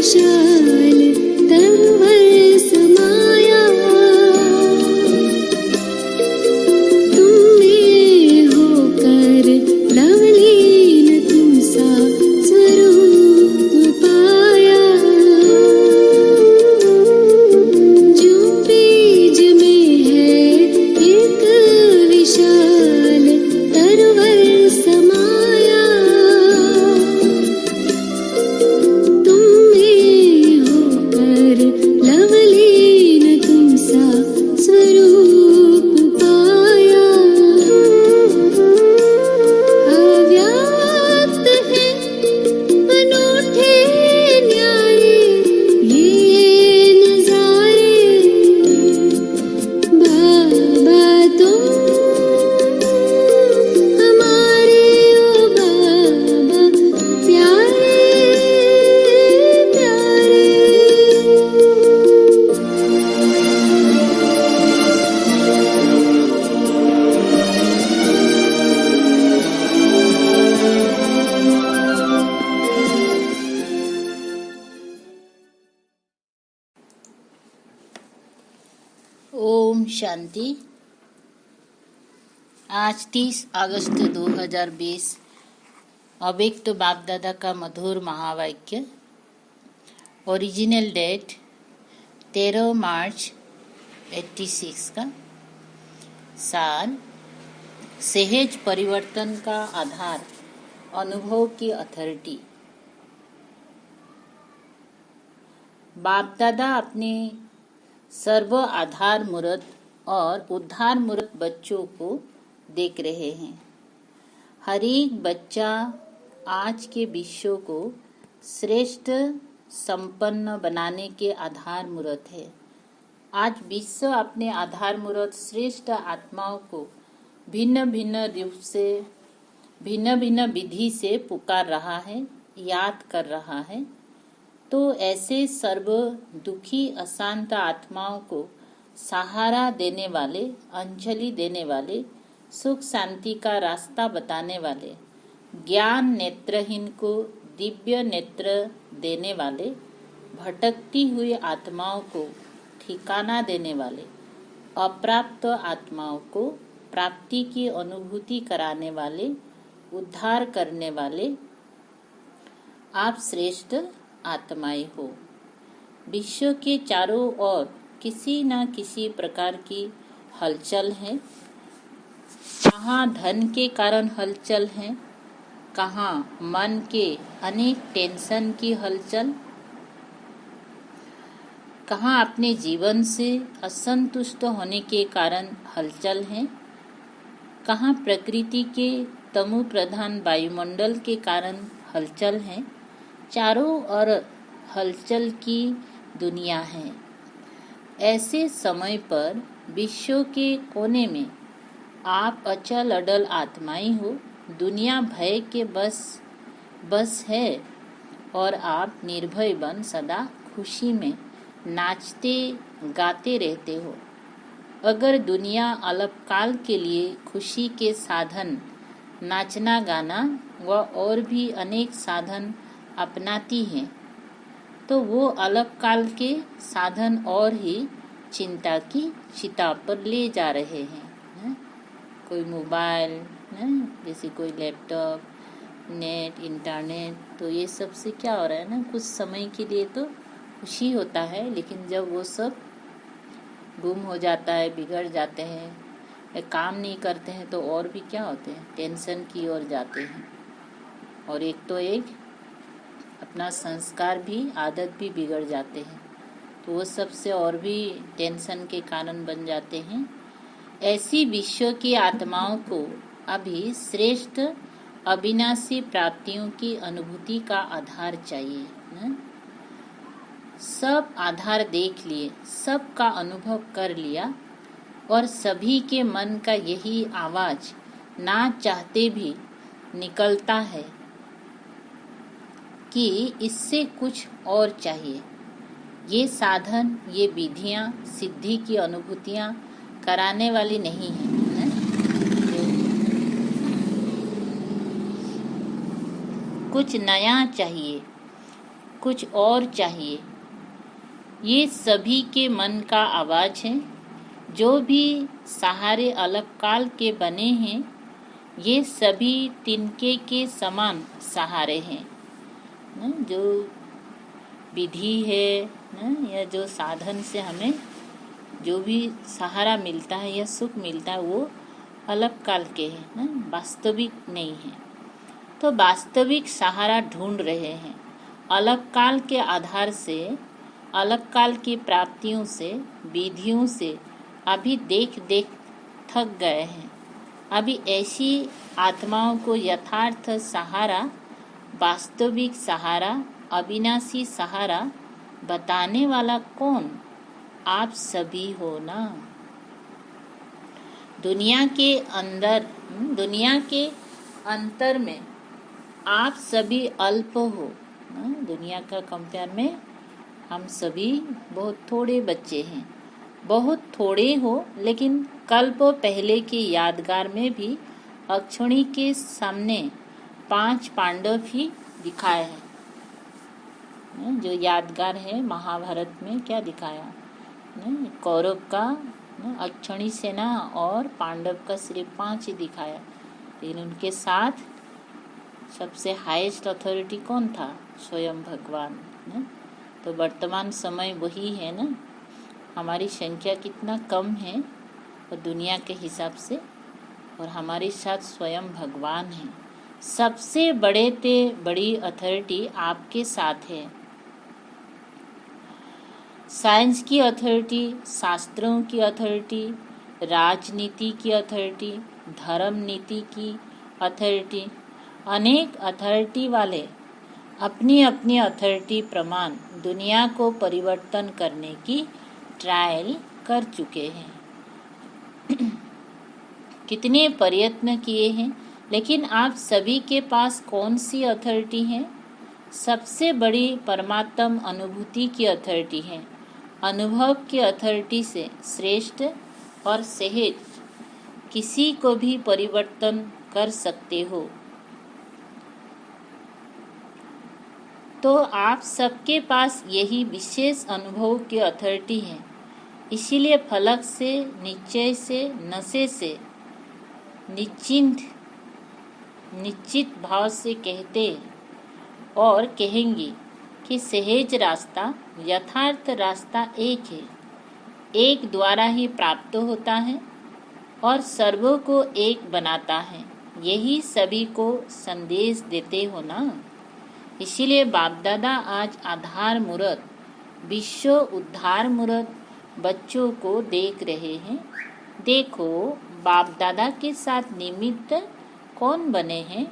विशाल तरुवर समाया, तुम में होकर लवलीन तुम सा स्वरूप पाया। जो बीज में है एक विशाल तरुवर समाया, तुम में होकर लवलीन तुम सा स्वरूप पाया। अव्यक्त है अनूठे न्यारे ये नजारे, बाबा तुम हमारे ओ बाबा प्यारे प्यारे। ओम शांति। आज 30 अगस्त 2020 अव्यक्त बाप दादा का मधुर महावाक्य। ओरिजिनल डेट 13 मार्च 86 का। सार, सहज परिवर्तन का आधार अनुभव की अथॉरिटी। बाप दादा अपने सर्व आधार मूर्त और उद्धार मूर्त बच्चों को देख रहे हैं। हर एक बच्चा आज के विश्व को श्रेष्ठ संपन्न बनाने के आधार मूर्त है। आज विश्व अपने आधार मूर्त श्रेष्ठ आत्माओं को भिन्न भिन्न रूप से, भिन्न भिन्न विधि से पुकार रहा है, याद कर रहा है। तो ऐसे सर्व दुखी अशांत आत्माओं को सहारा देने वाले, अंजलि देने वाले, सुख शांति का रास्ता बताने वाले, ज्ञान नेत्रहीन को दिव्य नेत्र देने वाले, भटकती हुई आत्माओं को ठिकाना देने वाले, अप्राप्त आत्माओं को प्राप्ति की अनुभूति कराने वाले, उद्धार करने वाले आप श्रेष्ठ आत्माएं हो। विश्व के चारों ओर किसी न किसी प्रकार की हलचल है। कहाँ धन के कारण हलचल है, कहाँ मन के अनेक टेंशन की हलचल, कहाँ अपने जीवन से असंतुष्ट होने के कारण हलचल है, कहाँ प्रकृति के तमो प्रधान वायुमंडल के कारण हलचल है। चारों ओर हलचल की दुनिया है। ऐसे समय पर विश्व के कोने में आप अचल अडल आत्माएं हो। दुनिया भय के बस है और आप निर्भय बन सदा खुशी में नाचते गाते रहते हो। अगर दुनिया अल्पकाल के लिए खुशी के साधन नाचना गाना व और भी अनेक साधन अपनाती है, तो वो अल्पकाल के साधन और ही चिंता की चिता पर ले जा रहे हैं। कोई मोबाइल, जैसे कोई लैपटॉप, नेट, इंटरनेट, तो ये सब से क्या हो रहा है ना, कुछ समय के लिए तो खुशी होता है, लेकिन जब वो सब गुम हो जाता है, बिगड़ जाते हैं, या काम नहीं करते हैं, तो और भी क्या होते हैं, टेंशन की ओर जाते हैं। और एक तो एक अपना संस्कार भी, आदत भी बिगड़ जाते हैं, तो वो सबसे और भी टेंशन के कारण बन जाते हैं। ऐसी विश्व की आत्माओं को अभी श्रेष्ठ अविनाशी प्राप्तियों की अनुभूति का आधार चाहिए न? सब आधार देख लिए, सब का अनुभव कर लिया, और सभी के मन का यही आवाज ना चाहते भी निकलता है कि इससे कुछ और चाहिए। ये साधन, ये विधियां सिद्धि की अनुभूतियां कराने वाली नहीं है। कुछ नया चाहिए, कुछ और चाहिए। ये सभी के मन का आवाज है। जो भी सहारे अलग काल के बने हैं, ये सभी तिनके के समान सहारे हैं। जो विधि है या जो साधन से हमें जो भी सहारा मिलता है या सुख मिलता है, वो अलग काल के हैं, वास्तविक नहीं है। तो वास्तविक सहारा ढूंढ रहे हैं। अलग काल के आधार से, अलग काल की प्राप्तियों से, विधियों से अभी देख देख थक गए हैं। अभी ऐसी आत्माओं को यथार्थ सहारा, वास्तविक सहारा, अविनाशी सहारा बताने वाला कौन? आप सभी हो ना। दुनिया के अंतर में आप सभी अल्प हो। दुनिया का कंपेयर में हम सभी बहुत थोड़े बच्चे हैं। बहुत थोड़े हो, लेकिन कल्प पहले की यादगार में भी अक्षणी के सामने 5 पांडव ही दिखाए हैं। जो यादगार है महाभारत में क्या दिखाया? कौरव का अक्षणी सेना और पांडव का सिर्फ 5 ही दिखाया, लेकिन उनके साथ सबसे हाईएस्ट अथॉरिटी कौन था? स्वयं भगवान। तो वर्तमान समय वही है ना। हमारी संख्या कितना कम है और दुनिया के हिसाब से, और हमारे साथ स्वयं भगवान है। सबसे बड़ी अथॉरिटी आपके साथ है। साइंस की अथॉरिटी, शास्त्रों की अथॉरिटी, राजनीति की अथॉरिटी, धर्म नीति की अथॉरिटी, अनेक अथॉरिटी वाले अपनी अपनी अथॉरिटी प्रमाण दुनिया को परिवर्तन करने की ट्रायल कर चुके हैं। कितने प्रयत्न किए हैं, लेकिन आप सभी के पास कौन सी अथॉरिटी है? सबसे बड़ी परमात्म अनुभूति की अथॉरिटी है। अनुभव की अथॉरिटी से श्रेष्ठ और सहज किसी को भी परिवर्तन कर सकते हो। तो आप सबके पास यही विशेष अनुभव की अथॉरिटी है। इसीलिए फलक से, निश्चय से, नशे से निश्चित भाव से कहते और कहेंगे कि सहज रास्ता, यथार्थ रास्ता एक है, एक द्वारा ही प्राप्त होता है और सर्वों को एक बनाता है। यही सभी को संदेश देते हो ना। इसीलिए बाप दादा आज आधार मूर्त, विश्व उद्धार मूर्त बच्चों को देख रहे हैं। देखो, बाप दादा के साथ निमित्त कौन बने हैं?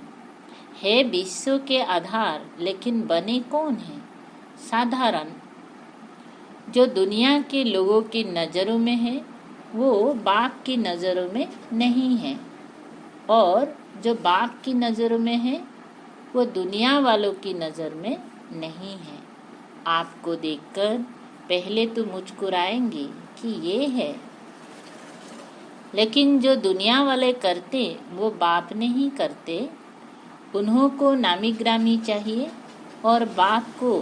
है विश्व के आधार, लेकिन बने कौन हैं? साधारण। जो दुनिया के लोगों की नज़रों में है, वो बाप की नज़रों में नहीं है, और जो बाप की नज़रों में है, वो दुनिया वालों की नज़र में नहीं है। आपको देखकर पहले तो मुस्कुराएंगे कि ये है, लेकिन जो दुनिया वाले करते वो बाप नहीं करते। उन्हों को नामी ग्रामी चाहिए, और बाप को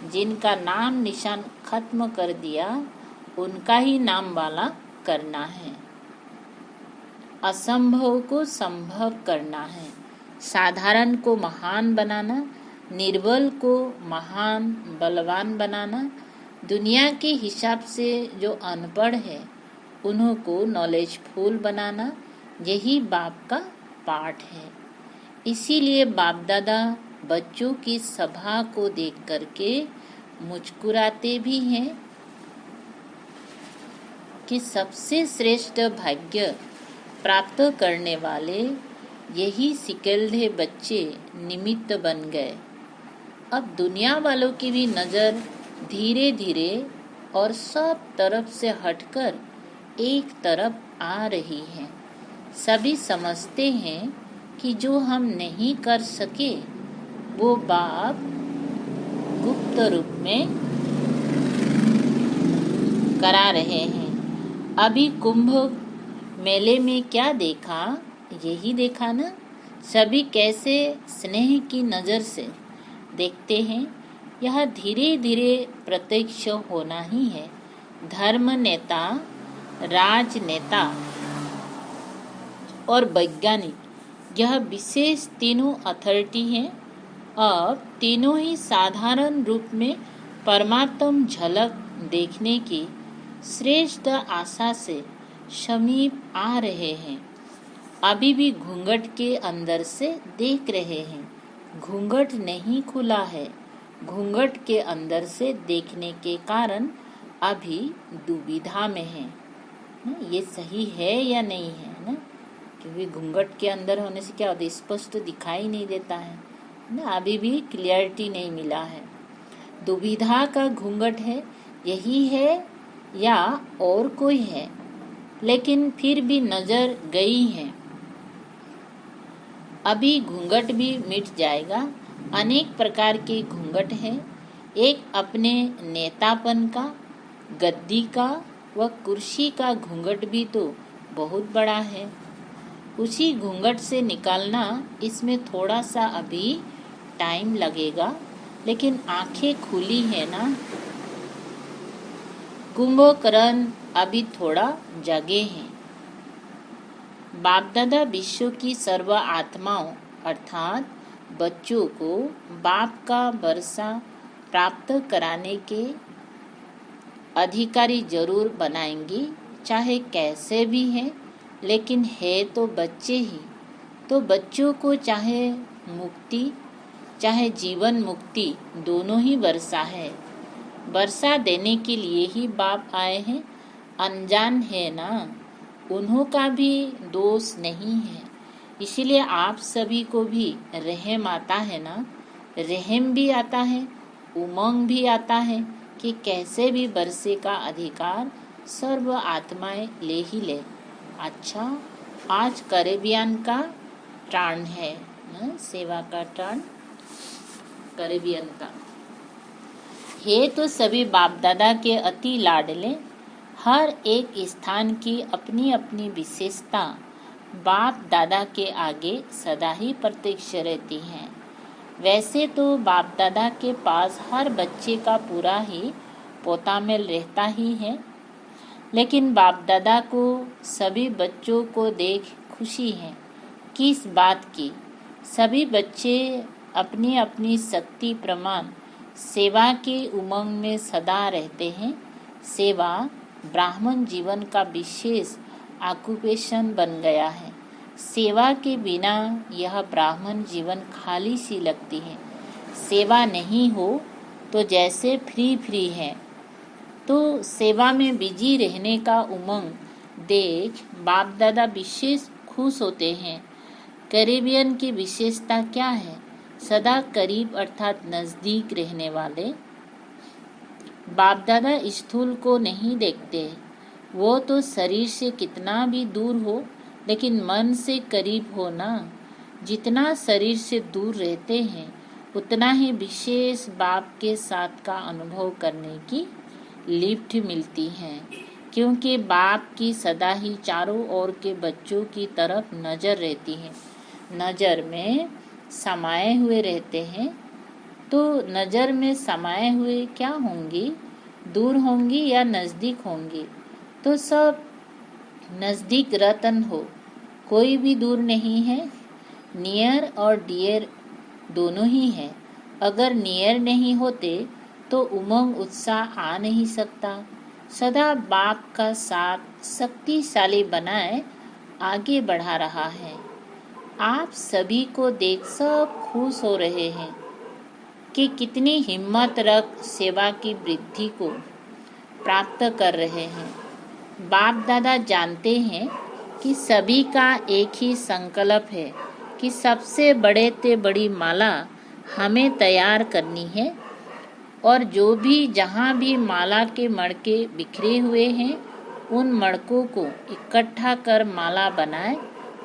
जिनका नाम निशान खत्म कर दिया, उनका ही नाम वाला करना है। असंभव को संभव करना है। साधारण को महान बनाना, निर्बल को महान बलवान बनाना। दुनिया के हिसाब से जो अनपढ़ है, उन्हों को नॉलेजफुल बनाना, यही बाप का पाठ है। इसीलिए बाप दादा बच्चों की सभा को देख करके मुस्कुराते भी हैं कि सबसे श्रेष्ठ भाग्य प्राप्त करने वाले यही सिकलधे बच्चे निमित्त बन गए। अब दुनिया वालों की भी नज़र धीरे धीरे और सब तरफ से हटकर एक तरफ आ रही है। सभी समझते हैं कि जो हम नहीं कर सके, वो बाप गुप्त रूप में करा रहे हैं। अभी कुंभ मेले में क्या देखा? यही देखा ना। सभी कैसे स्नेह की नज़र से देखते हैं। यह धीरे धीरे प्रत्यक्ष होना ही है। धर्म नेता, राजनेता और वैज्ञानिक यह विशेष तीनों अथॉरिटी हैं। अब तीनों ही साधारण रूप में परमात्म झलक देखने की श्रेष्ठ आशा से समीप आ रहे हैं। अभी भी घूंघट के अंदर से देख रहे हैं। घूंघट नहीं खुला है। घूंघट के अंदर से देखने के कारण अभी दुविधा में है, ये सही है या नहीं है ना, क्योंकि घूंघट के अंदर होने से क्या होता है, स्पष्ट दिखाई नहीं देता है ना, अभी भी क्लियरिटी नहीं मिला है। दुविधा का घूंघट है, यही है या और कोई है, लेकिन फिर भी नजर गई है। अभी घूंघट भी मिट जाएगा। अनेक प्रकार के घूंघट हैं। एक अपने नेतापन का, गद्दी का व कुर्सी का घूंघट भी तो बहुत बड़ा है। उसी घूंघट से निकालना, इसमें थोड़ा सा अभी टाइम लगेगा, लेकिन आंखें खुली है ना। कुंभकर्ण अभी थोड़ा जगे हैं। बाप दादा विश्व की सर्व आत्माओं अर्थात बच्चों को बाप का वर्षा प्राप्त कराने के अधिकारी जरूर बनाएंगी, चाहे कैसे भी हैं, लेकिन है तो बच्चे ही। तो बच्चों को चाहे मुक्ति चाहे जीवन मुक्ति दोनों ही वर्षा है। वर्षा देने के लिए ही बाप आए हैं। अनजान है ना, उन्हों का भी दोष नहीं है। इसीलिए आप सभी को भी रहम आता है ना, रहम भी आता है, उमंग भी आता है कि कैसे भी वर्षे का अधिकार सर्व आत्माएं ले ही ले। अच्छा, आज कैरेबियन का टर्न है ना, सेवा का टर्न कैरेबियन का है। तो सभी बाप दादा के अति लाडले, हर एक स्थान की अपनी अपनी विशेषता बाप दादा के आगे सदा ही प्रत्यक्ष रहती हैं। वैसे तो बाप दादा के पास हर बच्चे का पूरा ही पोतामेल रहता ही है, लेकिन बाप दादा को सभी बच्चों को देख खुशी है। किस बात की? सभी बच्चे अपनी अपनी शक्ति प्रमाण सेवा के उमंग में सदा रहते हैं। सेवा ब्राह्मण जीवन का विशेष ऑक्यूपेशन बन गया है। सेवा के बिना यह ब्राह्मण जीवन खाली सी लगती है। सेवा नहीं हो तो जैसे फ्री है। तो सेवा में बिजी रहने का उमंग देख बाप दादा विशेष खुश होते हैं। कैरेबियन की विशेषता क्या है? सदा करीब अर्थात नजदीक रहने वाले। बाप दादा स्थूल को नहीं देखते, वो तो शरीर से कितना भी दूर हो, लेकिन मन से करीब हो ना। जितना शरीर से दूर रहते हैं, उतना ही विशेष बाप के साथ का अनुभव करने की लिफ्ट मिलती है, क्योंकि बाप की सदा ही चारों ओर के बच्चों की तरफ नजर रहती है। नजर में समाये हुए रहते हैं। तो नजर में समाये हुए क्या होंगी? दूर होंगी या नजदीक होंगी? तो सब नजदीक रतन हो, कोई भी दूर नहीं है। नियर और डियर दोनों ही है। अगर नियर नहीं होते तो उमंग उत्साह आ नहीं सकता। सदा बाप का साथ शक्तिशाली बनाए आगे बढ़ा रहा है। आप सभी को देख सब खुश हो रहे हैं कि कितनी हिम्मत रख सेवा की वृद्धि को प्राप्त कर रहे हैं। बाप दादा जानते हैं कि सभी का एक ही संकल्प है कि सबसे बड़े ते बड़ी माला हमें तैयार करनी है, और जो भी जहाँ भी माला के मड़के बिखरे हुए हैं, उन मड़कों को इकट्ठा कर माला बनाए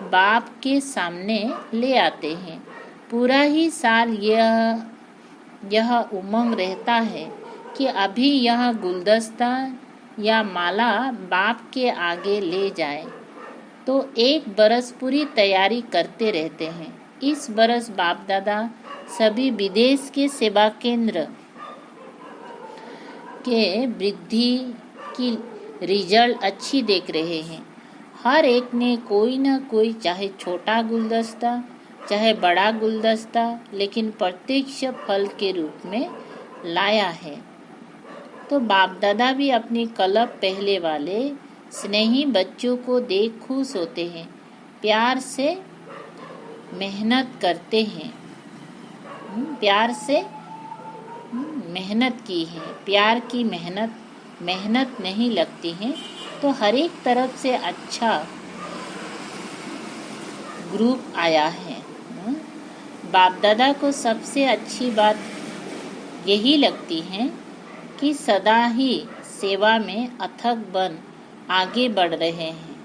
बाप के सामने ले आते हैं। पूरा ही साल यह उमंग रहता है कि अभी यह गुलदस्ता या माला बाप के आगे ले जाए। तो एक बरस पूरी तैयारी करते रहते हैं। इस बरस बाप दादा सभी विदेश के सेवा केंद्र के वृद्धि की रिजल्ट अच्छी देख रहे हैं। हर एक ने कोई ना कोई, चाहे छोटा गुलदस्ता चाहे बड़ा गुलदस्ता, लेकिन प्रत्यक्ष फल के रूप में लाया है। तो बाप दादा भी अपनी कलप पहले वाले स्नेही बच्चों को देख खुश होते हैं, प्यार से मेहनत करते हैं। प्यार से मेहनत की है, प्यार की मेहनत नहीं लगती है। तो हर एक तरफ से अच्छा ग्रुप आया है। बाप दादा को सबसे अच्छी बात यही लगती है कि सदा ही सेवा में अथक बन आगे बढ़ रहे हैं,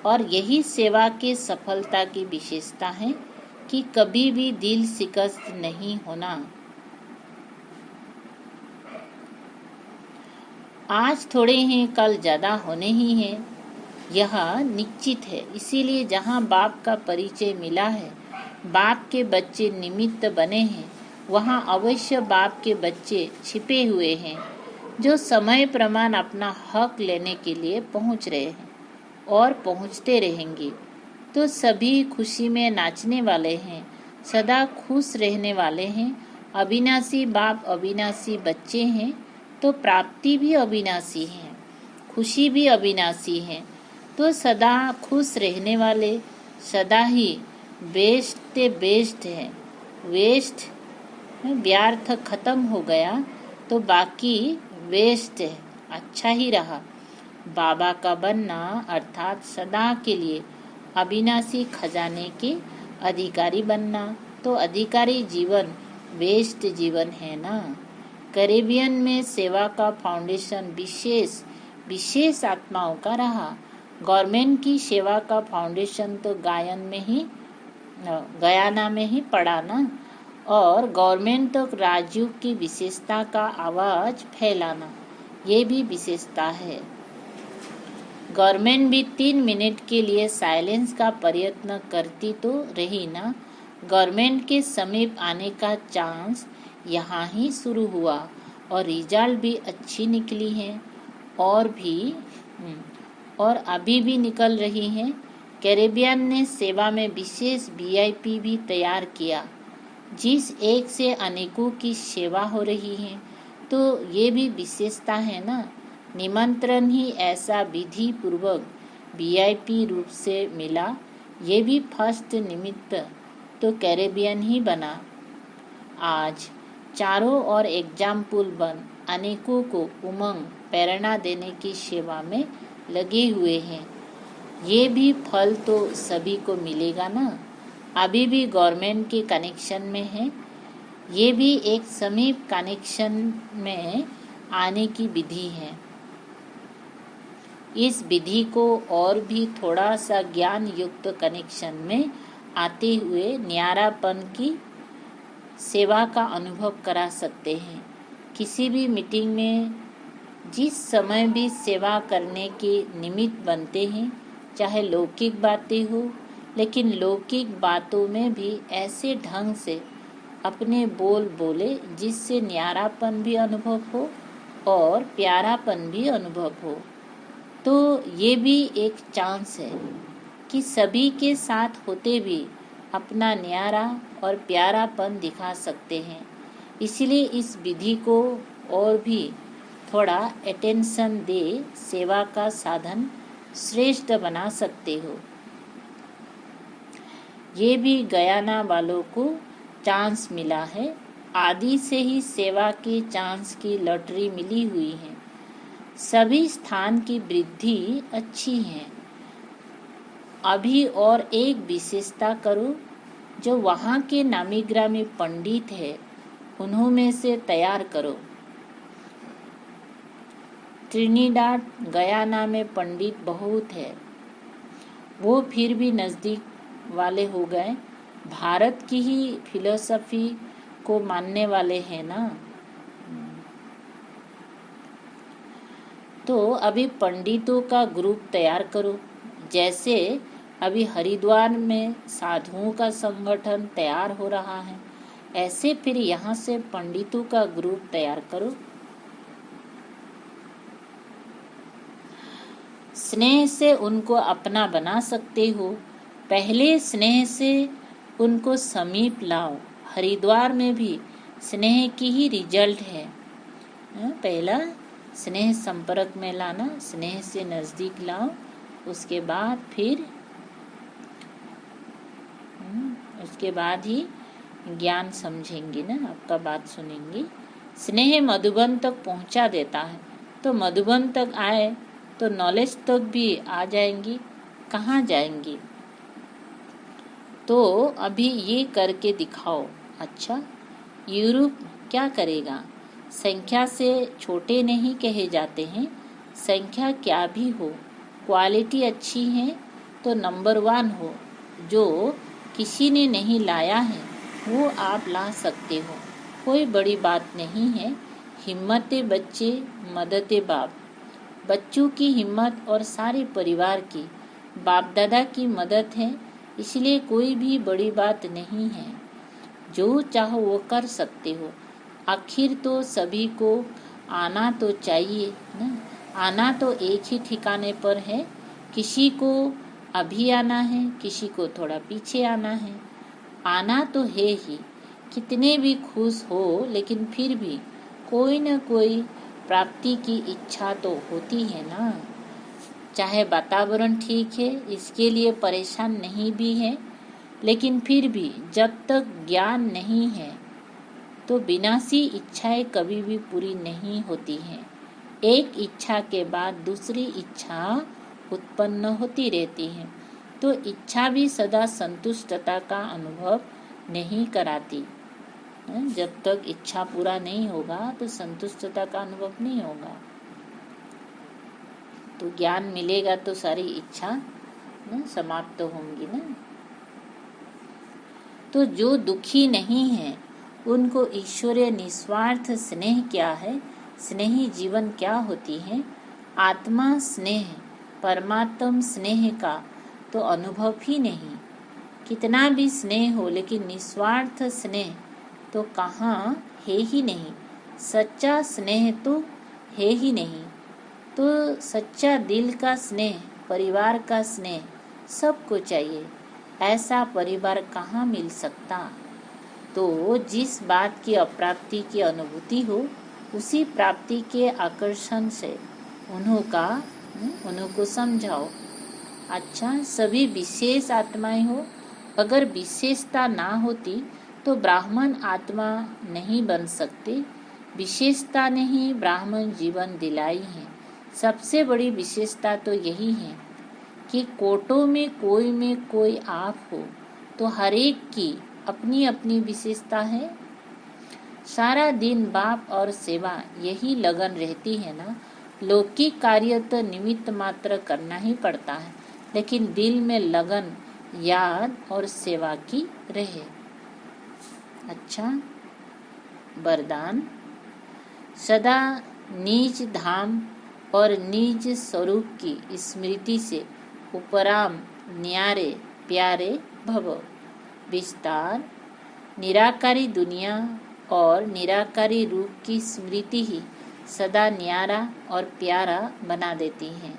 और यही सेवा के सफलता की विशेषता है कि कभी भी दिल शिकस्त नहीं होना। आज थोड़े हैं, कल ज़्यादा होने ही हैं, यह निश्चित है। इसीलिए जहाँ बाप का परिचय मिला है, बाप के बच्चे निमित्त बने हैं, वहाँ अवश्य बाप के बच्चे छिपे हुए हैं, जो समय प्रमाण अपना हक लेने के लिए पहुँच रहे हैं और पहुँचते रहेंगे। तो सभी खुशी में नाचने वाले हैं, सदा खुश रहने वाले हैं। अविनाशी बाप अविनाशी बच्चे हैं, तो प्राप्ति भी अविनाशी है, खुशी भी अविनाशी है। तो सदा खुश रहने वाले सदा ही बेस्ट है। वेस्ट व्यर्थ खत्म हो गया तो बाकी वेस्ट है, अच्छा ही रहा। बाबा का बनना अर्थात सदा के लिए अविनाशी खजाने के अधिकारी बनना, तो अधिकारी जीवन वेस्ट जीवन है ना। कैरेबियन में सेवा का फाउंडेशन विशेष आत्माओं का रहा। गवर्नमेंट की सेवा का फाउंडेशन तो गयाना में ही पड़ा ना, और गवर्नमेंट तो राजयोग की विशेषता का आवाज फैलाना, ये भी विशेषता है। गवर्नमेंट भी 3 मिनट के लिए साइलेंस का प्रयत्न करती तो रही ना। गवर्नमेंट के समीप आने का चांस यहाँ ही शुरू हुआ, और रिजल्ट भी अच्छी निकली हैं, और अभी भी निकल रही हैं। कैरेबियन ने सेवा में विशेष VIP भी तैयार किया, जिस एक से अनेकों की सेवा हो रही है। तो ये भी विशेषता है ना। निमंत्रण ही ऐसा विधि पूर्वक VIP रूप से मिला, ये भी फर्स्ट निमित्त तो कैरेबियन ही बना। आज चारों ओर एग्जाम्पल बन अनेकों को उमंग प्रेरणा देने की सेवा में लगे हुए हैं। ये भी फल तो सभी को मिलेगा ना। अभी भी गवर्नमेंट के कनेक्शन में है, ये भी एक समीप कनेक्शन में आने की विधि है। इस विधि को और भी थोड़ा सा ज्ञान युक्त कनेक्शन में आते हुए न्यारापन की सेवा का अनुभव करा सकते हैं। किसी भी मीटिंग में जिस समय भी सेवा करने के निमित्त बनते हैं, चाहे लौकिक बातें हो, लेकिन लौकिक बातों में भी ऐसे ढंग से अपने बोल बोले जिससे न्यारापन भी अनुभव हो और प्यारापन भी अनुभव हो। तो ये भी एक चांस है कि सभी के साथ होते भी अपना न्यारा और प्यारापन दिखा सकते हैं। इसलिए इस विधि को और भी थोड़ा अटेंशन दे सेवा का साधन श्रेष्ठ बना सकते हो। ये भी गयाना वालों को चांस मिला है। आदि से ही सेवा के चांस की लॉटरी मिली हुई है। सभी स्थान की वृद्धि अच्छी है। अभी और एक विशेषता करो, जो वहाँ के नामी ग्रामी पंडित है उन्हों में से तैयार करो। ट्रिनिडाड गयाना में पंडित बहुत है, वो फिर भी नज़दीक वाले हो गए। भारत की ही फिलोसफी को मानने वाले हैं ना। तो अभी पंडितों का ग्रुप तैयार करो। जैसे अभी हरिद्वार में साधुओं का संगठन तैयार हो रहा है, ऐसे फिर यहाँ से पंडितों का ग्रुप तैयार करो। स्नेह से उनको अपना बना सकते हो। पहले स्नेह से उनको समीप लाओ। हरिद्वार में भी स्नेह की ही रिजल्ट है। पहला स्नेह संपर्क में लाना, स्नेह से नजदीक लाओ, उसके बाद फिर उसके बाद ही ज्ञान समझेंगे ना, आपका बात सुनेंगे। स्नेह मधुबन तक पहुंचा देता है, तो मधुबन तक आए तो नॉलेज तक भी आ जाएंगी। कहाँ जाएंगी? तो अभी ये करके दिखाओ। अच्छा, यूरोप क्या करेगा? संख्या से छोटे नहीं कहे जाते हैं। संख्या क्या भी हो, क्वालिटी अच्छी है तो नंबर 1 हो। जो किसी ने नहीं लाया है वो आप ला सकते हो, कोई बड़ी बात नहीं है। हिम्मते बच्चे मददे बाप। बच्चों की हिम्मत और सारे परिवार की, बाप दादा की मदद है, इसलिए कोई भी बड़ी बात नहीं है। जो चाहो वो कर सकते हो। आखिर तो सभी को आना तो चाहिए ना। आना तो एक ही ठिकाने पर है। किसी को अभी आना है, किसी को थोड़ा पीछे आना है। आना तो है ही। कितने भी खुश हो, लेकिन फिर भी कोई न कोई प्राप्ति की इच्छा तो होती है ना। चाहे वातावरण ठीक है, इसके लिए परेशान नहीं भी है, लेकिन फिर भी जब तक ज्ञान नहीं है तो विनाशी इच्छाएं कभी भी पूरी नहीं होती हैं। एक इच्छा के बाद दूसरी इच्छा उत्पन्न होती रहती है, तो इच्छा भी सदा संतुष्टता का अनुभव नहीं कराती। जब तक इच्छा पूरा नहीं होगा तो संतुष्टता का अनुभव नहीं होगा। तो ज्ञान मिलेगा तो सारी इच्छा समाप्त होंगी ना। तो जो दुखी नहीं है उनको ईश्वरीय निस्वार्थ स्नेह क्या है, स्नेही जीवन क्या होती है, आत्मा स्नेह, परमात्म स्नेह का तो अनुभव ही नहीं। कितना भी स्नेह हो, लेकिन निस्वार्थ स्नेह तो कहाँ है ही नहीं। सच्चा स्नेह तो है ही नहीं। तो सच्चा दिल का स्नेह, परिवार का स्नेह सबको चाहिए। ऐसा परिवार कहाँ मिल सकता? तो जिस बात की अप्राप्ति की अनुभूति हो, उसी प्राप्ति के आकर्षण से उनको समझाओ। अच्छा, सभी विशेष आत्माएं हो। अगर विशेषता ना होती तो ब्राह्मण आत्मा नहीं बन सकते। विशेषता ने ही ब्राह्मण जीवन दिलाई है। सबसे बड़ी विशेषता तो यही है कि कोटों में कोई आप हो, तो हर एक की अपनी अपनी विशेषता है। सारा दिन बाप और सेवा यही लगन रहती है ना। लौकिक कार्य तो निमित्त मात्र करना ही पड़ता है, लेकिन दिल में लगन याद और सेवा की रहे। अच्छा, वरदान। सदा निज धाम और निज स्वरूप की स्मृति से उपराम न्यारे प्यारे भव। विस्तार। निराकारी दुनिया और निराकारी रूप की स्मृति ही सदा न्यारा और प्यारा बना देती है।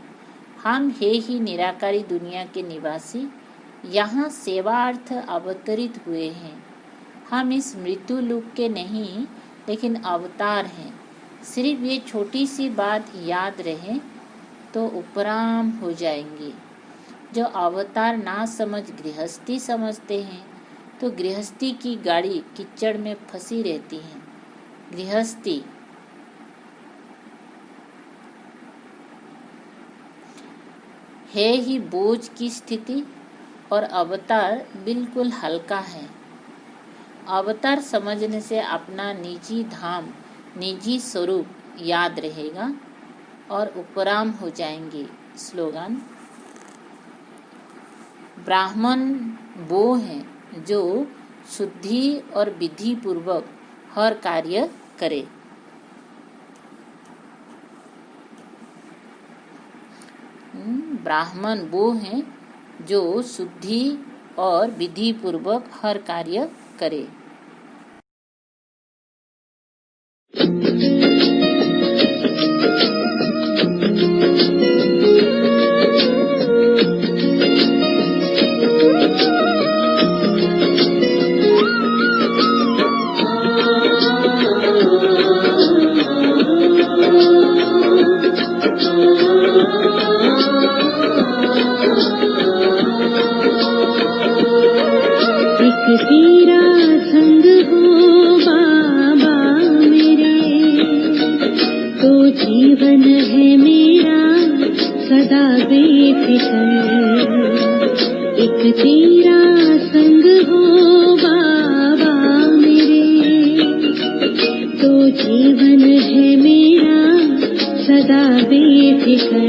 हम है ही निराकारी दुनिया के निवासी, यहाँ सेवार्थ अवतरित हुए हैं। हम इस मृत्यु लोक के नहीं, लेकिन अवतार हैं। सिर्फ ये छोटी सी बात याद रहे तो उपराम हो जाएंगे। जो अवतार ना समझ गृहस्थी समझते हैं, तो गृहस्थी की गाड़ी कीचड़ में फंसी रहती है। गृहस्थी है ही बोझ की स्थिति और अवतार बिल्कुल हल्का है। अवतार समझने से अपना निजी धाम, निजी स्वरूप याद रहेगा और उपराम हो जाएंगे। स्लोगन। ब्राह्मण वो हैं जो शुद्धि और विधि पूर्वक हर कार्य करे। ब्राह्मण वो हैं जो शुद्धि और विधि पूर्वक हर कार्य करे। जीवन है मेरा सदा बेफिक्र, एक तेरा संग हो बाबा मेरे। तो जीवन है मेरा सदा बेफिक्र,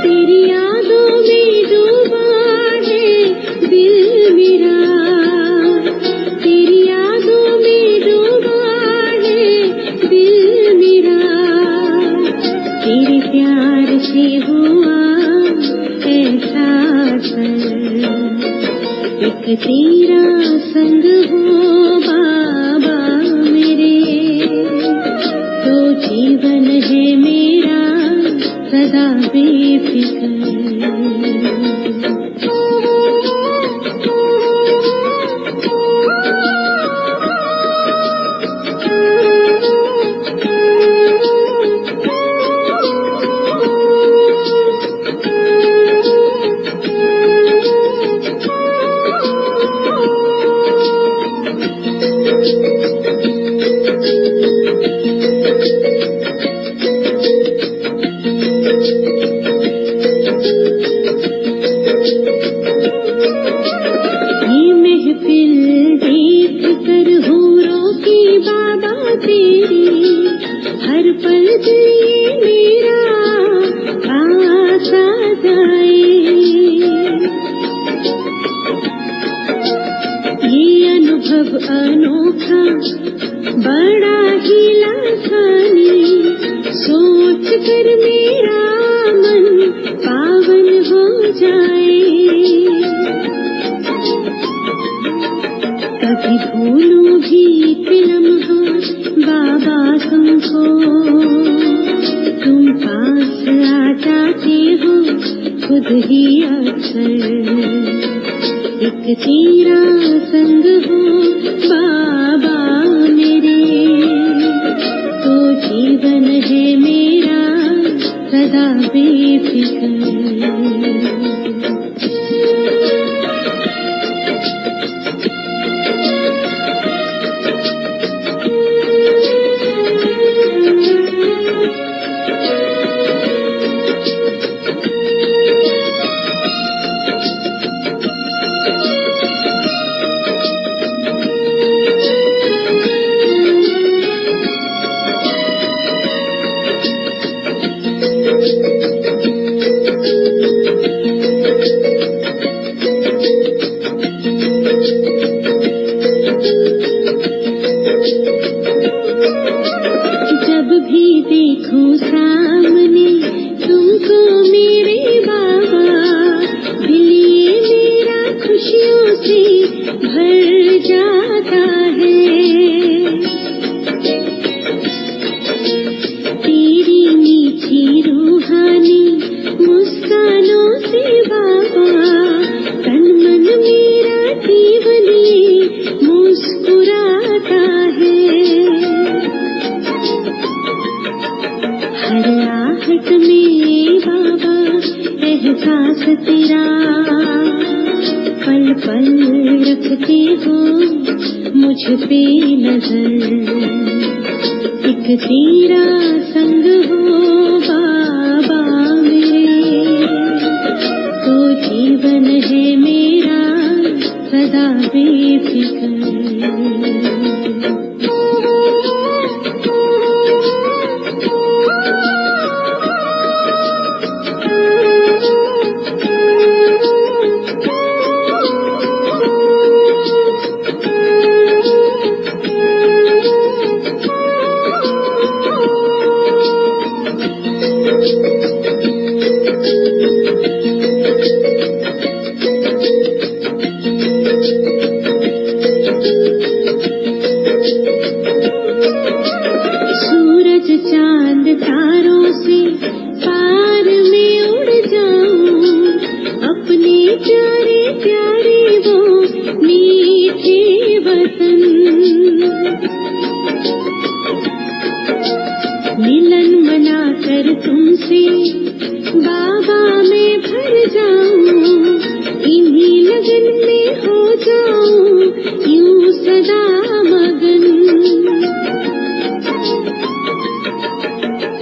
तेरी यादों में डूबा है दिल मेरा, तेरी यादों में डूबा है दिल मेरा। तेरे प्यार से हुआ ऐसा असर, एक तेरा संग हो बाबा मेरे। तो जीवन है मेरा सदा बेफिक्र। अनोखा बड़ा ही लासानी, सोच कर मेरा मन पावन हो जाए। कभी भूलूं भी लम्हा बाबा तुमको, तुम पास आ जाते हो खुद ही अक्सर, एक तेरा संग हो बाबा मेरे। तो जीवन है मेरा सदा बेफिक्र।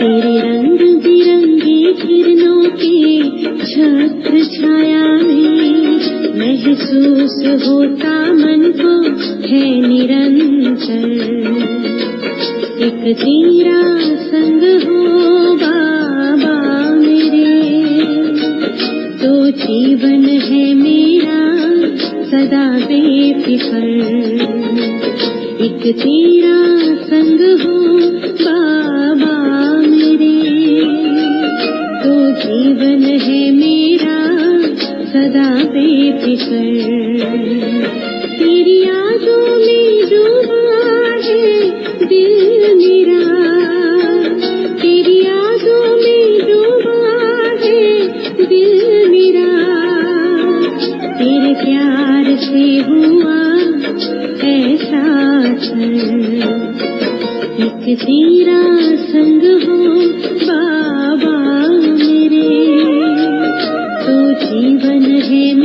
तेरे रंग बिरंगे किरणों के छत्र छाया में महसूस होता मन को है निरंतर एक तेरा संग हो बाबा मेरे तो जीवन है मेरा सदा बेफिकर एक तेरा संग हो बाबा मेरे तो जीवन है मेरा सदा बेफिकर तेरी यादों में डूबा है दिल मेरा तेरी यादों में डूबा है दिल मेरा तेरे प्यार से हुआ ऐसा एक तेरा संग हो बाबा मेरे तो जीवन है